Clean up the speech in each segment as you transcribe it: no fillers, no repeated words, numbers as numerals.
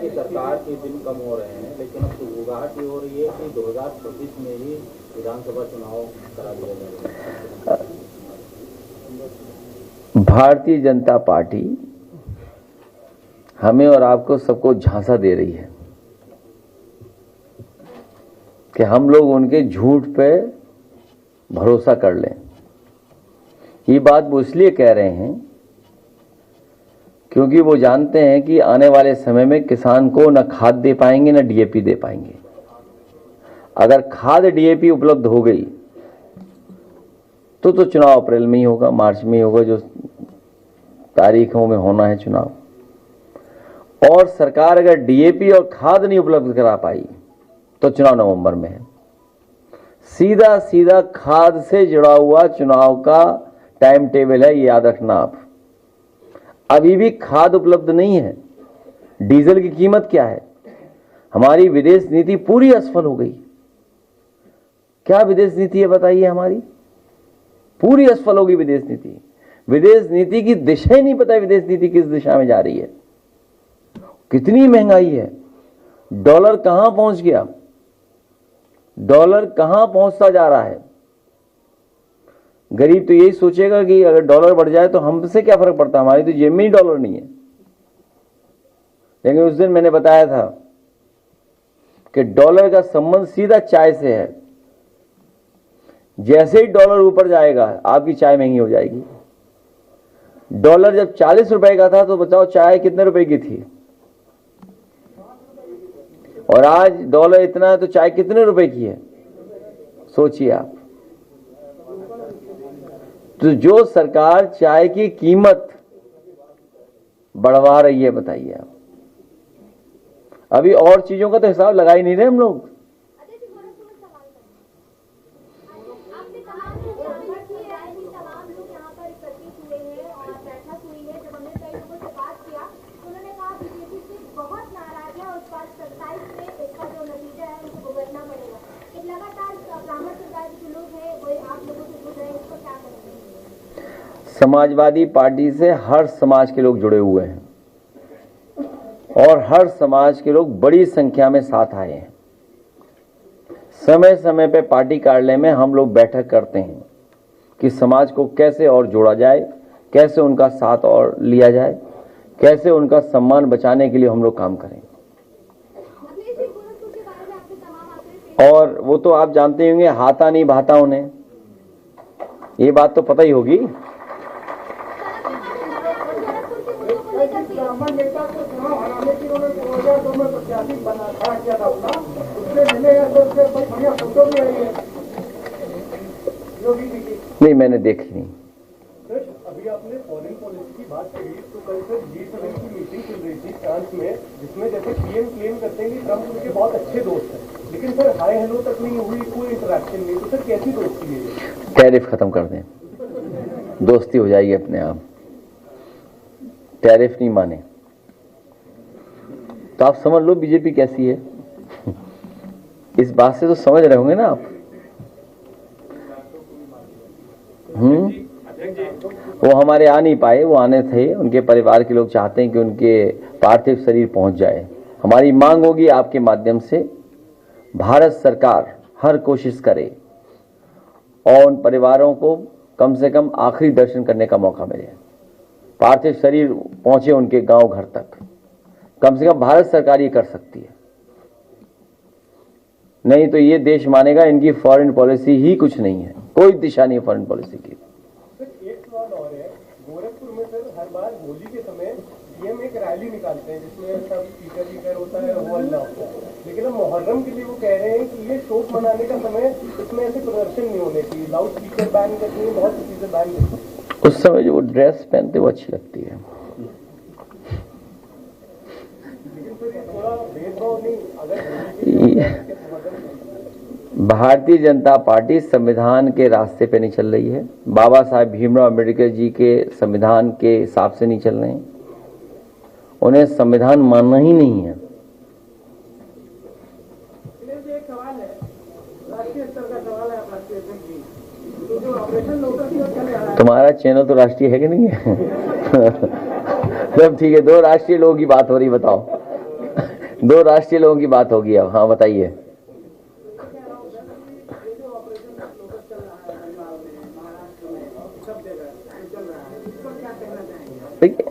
कि सरकार के दिन कम हो रहे हैं, लेकिन अब सुगबुगाहट ये हो रही है कि 2026 में ही विधानसभा चुनाव करा दिया जाएगा। भारतीय जनता पार्टी हमें और आपको सबको झांसा दे रही है कि हम लोग उनके झूठ पे भरोसा कर लें। ये बात वो इसलिए कह रहे हैं क्योंकि वो जानते हैं कि आने वाले समय में किसान को न खाद दे पाएंगे न डीएपी दे पाएंगे। अगर खाद डीएपी उपलब्ध हो गई तो चुनाव अप्रैल में ही होगा, मार्च में ही होगा, जो तारीखों में होना है चुनाव। और सरकार अगर डीएपी और खाद नहीं उपलब्ध करा पाई तो चुनाव नवंबर में है। सीधा सीधा खाद से जुड़ा हुआ चुनाव का टाइम टेबल है, ये याद रखना आप। अभी भी खाद उपलब्ध नहीं है। डीजल की कीमत क्या है? हमारी विदेश नीति पूरी असफल हो गई। क्या विदेश नीति है बताइए? हमारी पूरी असफल होगी विदेश नीति। विदेश नीति की दिशा ही नहीं पता है, विदेश नीति किस दिशा में जा रही है। कितनी महंगाई है, डॉलर कहां पहुंच गया, डॉलर कहां पहुंचता जा रहा है। गरीब तो यही सोचेगा कि अगर डॉलर बढ़ जाए तो हमसे क्या फर्क पड़ता है, हमारी तो जेब में ही डॉलर नहीं है। लेकिन उस दिन मैंने बताया था कि डॉलर का संबंध सीधा चाय से है। जैसे ही डॉलर ऊपर जाएगा आपकी चाय महंगी हो जाएगी। डॉलर जब 40 रुपए का था तो बताओ चाय कितने रुपए की थी, और आज डॉलर इतना है तो चाय कितने रुपए की है, सोचिए आप। तो जो सरकार चाय की कीमत बढ़वा रही है, बताइए आप, अभी और चीजों का तो हिसाब लगा ही नहीं रहे हम लोग। समाजवादी पार्टी से हर समाज के लोग जुड़े हुए हैं और हर समाज के लोग बड़ी संख्या में साथ आए हैं। समय समय पे पार्टी कार्यालय में हम लोग बैठक करते हैं कि समाज को कैसे और जोड़ा जाए, कैसे उनका साथ और लिया जाए, कैसे उनका सम्मान बचाने के लिए हम लोग काम करें। और वो तो आप जानते होंगे, हाथा नहीं भाता उन्हें, ये बात तो पता ही होगी। नहीं, मैंने देखी नहीं। अभी आपने फॉरेन पॉलिसी की बात करी, तो कल सर G7 की मीटिंग चल रही थी फ्रांस में, जिसमें जैसे पीएम क्लेम करते हैं कि ट्रंप उनके बहुत अच्छे दोस्त हैं, लेकिन सर हाय हेलो तक नहीं हुई, कोई इंटरेक्शन नहीं। तो सर कैसी दोस्ती है ये? टैरिफ खत्म कर दें, दोस्ती हो जाएगी अपने आप। टैरिफ नहीं माने तो आप समझ लो बीजेपी कैसी है। इस बात से तो समझ रहे होंगे ना आप। वो हमारे आ नहीं पाए, वो आने थे, उनके परिवार के लोग चाहते हैं कि उनके पार्थिव शरीर पहुंच जाए। हमारी मांग होगी आपके माध्यम से भारत सरकार हर कोशिश करे और उन परिवारों को कम से कम आखिरी दर्शन करने का मौका मिले, पार्थिव शरीर पहुंचे उनके गांव घर तक। कम से कम भारत सरकार ये कर सकती है, नहीं तो ये देश मानेगा इनकी फॉरेन पॉलिसी ही कुछ नहीं है, कोई दिशा नहीं है फॉरेन पॉलिसी की। एक सवाल और है, गोरखपुर में सर हर बार होली के समय पीएम एक रैली निकालते हैं जिसमें सब स्पीकर होता है, वो अल्लाह होता है, लेकिन अब मुहर्रम के लिए वो कह रहे हैं कि ये शोक मनाने का समय, इसमें ऐसे प्रदर्शन नहीं होने चाहिए, लाउड स्पीकर बैन करते हैं, बहुत सी चीजें बैन करते हैं। उस समय जो वो ड्रेस पहनते वो अच्छी लगती है, लेकिन फिर ये थोड़ा भेदभाव नहीं, अगर भारतीय जनता पार्टी संविधान के रास्ते पे नहीं चल रही है, बाबा साहब भीमराव अम्बेडकर जी के संविधान के हिसाब से नहीं चल रहे हैं, उन्हें संविधान मानना ही नहीं है। एक सवाल है, राष्ट्रीय स्तर का सवाल है, राष्ट्रीय अध्यक्ष जी, जो ऑपरेशन लोटस में चल रहा है, तुम्हारा चैनल तो राष्ट्रीय है कि नहीं है? जब ठीक है, दो राष्ट्रीय लोगों की बात हो रही, बताओ। दो राष्ट्रीय लोगों की बात होगी अब। हाँ बताइए। ठीक है,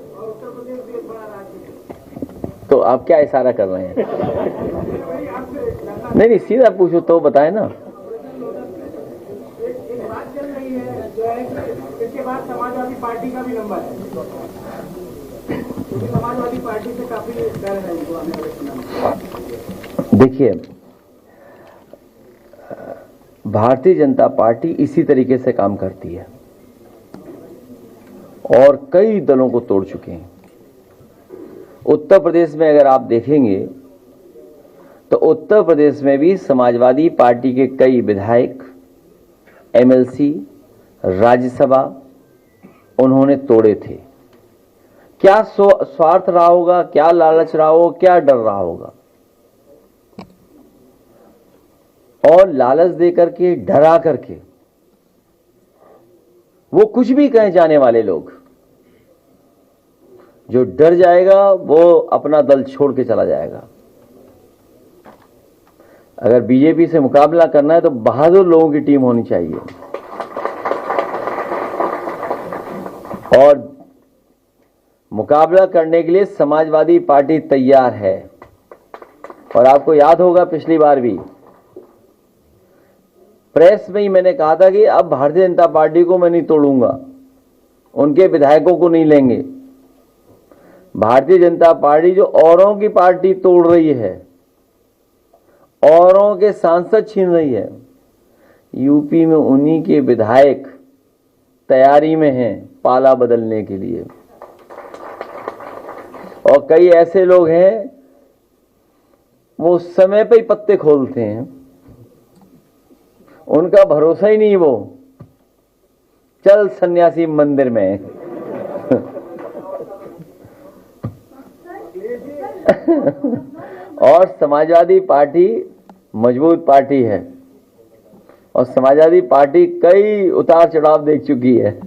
तो आप क्या इशारा कर रहे हैं? नहीं सीधा पूछो तो बताए ना। एक बात चल रही है जो है कि इसके बाद समाजवादी पार्टी का भी नंबर है, क्योंकि समाजवादी पार्टी से काफी डर है उनको आने वाले चुनाव में। देखिए, भारतीय जनता पार्टी इसी तरीके से काम करती है और कई दलों को तोड़ चुके हैं। उत्तर प्रदेश में अगर आप देखेंगे तो उत्तर प्रदेश में भी समाजवादी पार्टी के कई विधायक, एमएलसी, राज्यसभा उन्होंने तोड़े थे। क्या स्वार्थ रहा होगा, क्या लालच रहा होगा, क्या डर रहा होगा, और लालच दे करके, डरा करके वो कुछ भी कहे जाने वाले लोग, जो डर जाएगा वो अपना दल छोड़ के चला जाएगा। अगर बीजेपी से मुकाबला करना है तो बहादुर लोगों की टीम होनी चाहिए, और मुकाबला करने के लिए समाजवादी पार्टी तैयार है। और आपको याद होगा पिछली बार भी प्रेस में ही मैंने कहा था कि अब भारतीय जनता पार्टी को मैं नहीं तोड़ूंगा, उनके विधायकों को नहीं लेंगे। भारतीय जनता पार्टी जो औरों की पार्टी तोड़ रही है, औरों के सांसद छीन रही है, यूपी में उन्हीं के विधायक तैयारी में हैं पाला बदलने के लिए। और कई ऐसे लोग हैं वो समय पे ही पत्ते खोलते हैं, उनका भरोसा ही नहीं, वो चल सन्यासी मंदिर में। और समाजवादी पार्टी मजबूत पार्टी है और समाजवादी पार्टी कई उतार चढ़ाव देख चुकी है।